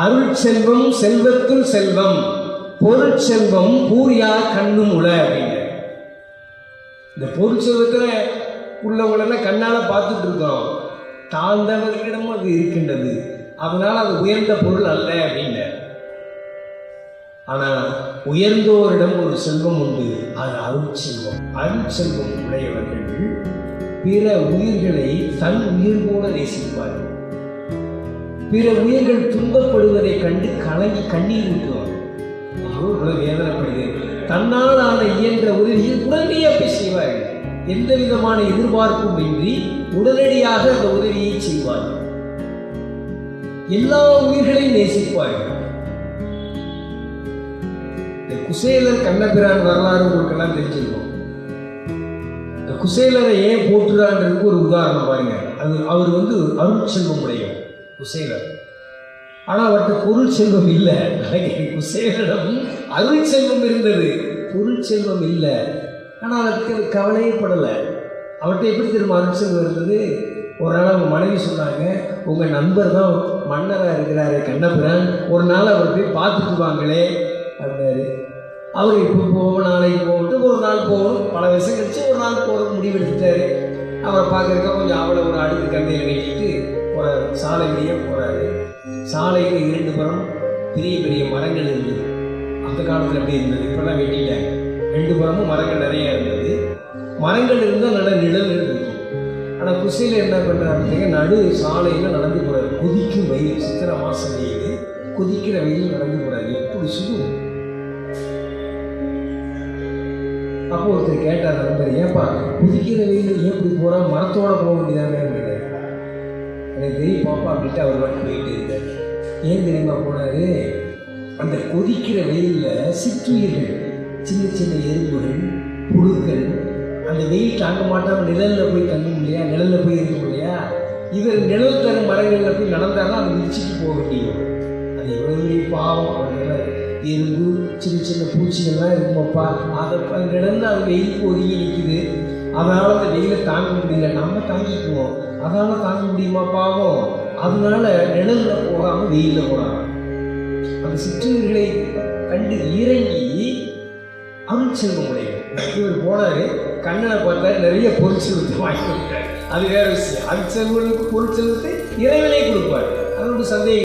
அருள் செல்வம் செல்வத்துள் செல்வம், பொருட்செல்வம் பூரியா கண்ணும் உல அப்படிங்க. இந்த பொருட்செல்வத்தில் உள்ளவங்களெல்லாம் கண்ணால் பார்த்துட்டு இருக்கோம். தாழ்ந்தவர்களிடம் அது இருக்கின்றது, அதனால் அது உயர்ந்த பொருள் அல்ல அப்படின்னு. ஆனால் உயர்ந்தோரிடம் ஒரு செல்வம் உண்டு, அது அருட்செல்வம். அருட்செல்வம் உடையவர்கள் பிற உயிர்களை தன் உயிர் போல நேசிப்பார்கள். பிற உயிர்கள் துன்பப்படுவதை கண்டு கலங்கி கண்ணீர் ஊற்றுவார். வேதனைப்படுது. தன்னால் ஆன இயன்ற உதவியை உடனடியாக போய் செய்வார்கள். எந்த விதமான எதிர்பார்ப்பும் இன்றி உடனடியாக அந்த உதவியை செய்வார்கள். எல்லா உயிர்களையும் நேசிப்பார்கள். குசேலர் கண்ணபிரான் வரலாறு உங்களுக்கெல்லாம் தெரிஞ்சிருக்கும். இந்த குசேலரை ஏன் போற்றுறான்றதுக்கு ஒரு உதாரணம் பாருங்க. அவர் அருட்செல்வம் உடையவர் குசேலர். ஆனால் அவர்கிட்ட பொருள் செல்வம் இல்லை. குசேலரிடம் அருள் செல்வம் இருந்தது, பொருள் செல்வம் இல்லை. ஆனால் அதற்கு கவலையே படலை. அவர்கிட்ட எப்படி திரும்ப அருள் செல்வம் இருந்தது? ஒரு நாள் அவங்க மனைவி சொன்னாங்க, உங்கள் நண்பர் தான் மன்னராக இருக்கிறாரு கண்ணபிரான், ஒரு நாள் அவர் போய் பார்த்துட்டு வாங்களே அப்படின்னாரு. அவர் இப்போ போவோம், நாளைக்கு போகட்டு, ஒரு நாள் போகணும். பல வருஷம் கழிச்சு ஒரு நாள் போகிறது முடிவெடுத்துட்டாரு. அவரை பார்க்குறக்க கொஞ்சம் அவளை ஒரு அடுக்கு கந்தையில் கட்டிட்டு ஒரு சாலை வழியாக போகிறாரு. சாலையில் 2 புறம் பெரிய பெரிய மரங்கள் இருந்தது. அந்த காலத்தில் எப்படி இருந்தது, இப்போல்லாம் வெட்டிட்டாங்க. 2 புறமும் மரங்கள் நிறையா இருந்தது. மரங்கள் இருந்தால் நல்ல நிழல் இருக்கும். ஆனால் குசையில் என்ன பண்ணுறாங்க, நடு சாலையில் நடந்து போகிறாரு. கொதிக்கும் வெயில், சித்திரை மாதம் வெயில், கொதிக்கிற வெயில் நடந்து போகிறாரு. எப்படி சுடும். அப்போ ஒருத்தர் கேட்டார், நண்பர், ஏன்பா கொதிக்கிற வெயில் எப்படி போகிறா, மரத்தோட போக வேண்டியதானே அப்படின்னாரு. எனக்கு தெரியும் பாப்பா அப்படின்ட்டு அவர் மட்டும் போயிட்டு இருக்காரு. ஏன் தெரியுமா போனாரு, அந்த கொதிக்கிற வெயிலில் சிற்றுயிர்கள், சின்ன சின்ன எறும்புகள், புழுக்கள், அந்த வெயில் தாங்க மாட்டாமல் நிழலில் போய் தங்கும் இல்லையா, நிழலில் போய் இருக்கும் இல்லையா. இவர் நிழல் தரும் மரங்களில் போய் நடந்தாலும் அது மிதிச்சுட்டு போக வேண்டியும். அது எவ்வளவு பாவம். அவர்கள் எறும்பு, சின்ன சின்ன பூச்சிகள்லாம் இருக்குமாப்பா, அதை நிழல்ல அது வெயிலுக்கு ஒதுங்கி நிற்குது. அதனால் அந்த வெயிலை தாங்க முடியல, நம்ம தாங்கிக்குவோம். அதனால் தாங்க முடியுமா பாவம். அதனால நிழலில் போகாமல் வெயிலில் போகிறாங்க. அந்த சிற்றுயிர்களை கண்டு இறங்கி அருள் செல்வம் உடையவர். இவர் போனார், கண்ணனை பார்த்தாரு, நிறைய பொருள் செல்வத்தை வாங்கி கொடுத்தார். அது வேற விஷயம். அருள் செல்வனுக்கு பொருள் செல்வத்தை இறைவனே கொடுப்பார். அதோட சந்தேகம்